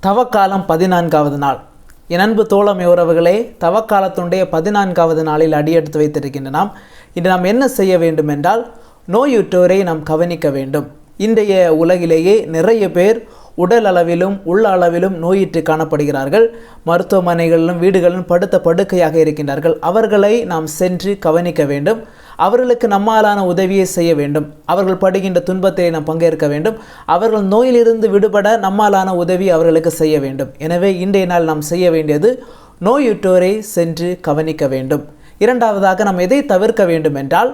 தவக்காலம் 14வது நாள். என் அன்பு தோழமை உறவுகளே, தவக்காலத்துடைய 14வது நாளில் அடியெடுத்து வைத்திருக்கின்ற நாம் இன்று நாம் என்ன செய்ய வேண்டும் என்றால், நோயுற்றோரை நாம் கவனிக்க வேண்டும். இன்றைய உலகிலேயே நிறைய பேர் உடல் அளவிலும் உள்ள அளவிலும் நோயிற்று காணப்படுகிறார்கள். மருத்துவமனைகளிலும் வீடுகளிலும் படுத்த படுக்கையாக இருக்கின்றார்கள். அவர்களை நாம் சென்று கவனிக்க வேண்டும். அவர்களுக்கு நம்மாலான உதவியை செய்ய வேண்டும். அவர்கள் படுகின்ற துன்பத்தை நாம் பங்கேற்க வேண்டும். அவர்கள் நோயிலிருந்து விடுபட நம்மாலான உதவி அவர்களுக்கு செய்ய வேண்டும். எனவே இன்றைய நாள் நாம் செய்ய வேண்டியது நோயுற்றோரை சென்று கவனிக்க வேண்டும். இரண்டாவதாக நாம் எதை தவிர்க்க வேண்டும் என்றால்,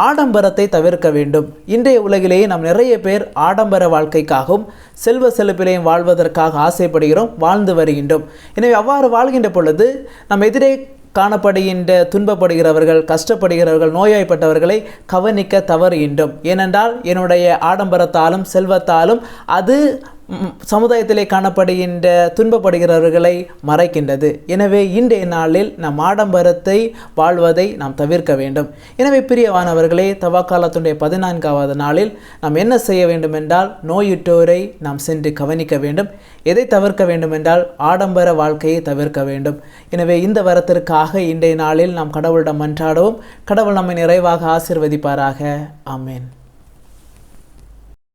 ஆடம்பரத்தை தவிர்க்க வேண்டும். இன்றைய உலகிலேயே நாம் நிறைய பேர் ஆடம்பர வாழ்க்கைக்காகவும் செல்வ செழிப்பிலையும் வாழ்வதற்காக ஆசைப்படுகிறோம், வாழ்ந்து வருகின்றோம். எனவே அவ்வாறு வாழ்கின்ற பொழுது நம் எதிரே காணப்படுகின்ற துன்பப்படுகிறவர்கள், கஷ்டப்படுகிறவர்கள், நோய்வாய்ப்பட்டவர்களை கவனிக்க தவறுகின்றோம். ஏனென்றால் என்னுடைய ஆடம்பரத்தாலும் செல்வத்தாலும் அது சமுதாயத்திலே காணப்படுகின்ற துன்பப்படுகிறவர்களை மறைக்கின்றது. எனவே இன்றைய நாளில் நம் ஆடம்பரத்தை வாழ்வதை நாம் தவிர்க்க வேண்டும். எனவே பிரியமானவர்களே, தவக்காலத்துடைய 14வது நாளில் நாம் என்ன செய்ய வேண்டும் என்றால், நோயுற்றோரை நாம் சென்று கவனிக்க வேண்டும். எதை தவிர்க்க வேண்டும் என்றால், ஆடம்பர வாழ்க்கையை தவிர்க்க வேண்டும். எனவே இந்த வரத்திற்காக இன்றைய நாளில் நாம் கடவுளிடம் மன்றாடவும். கடவுள் நம்மை நிறைவாக ஆசீர்வதிப்பாராக. ஆமென்.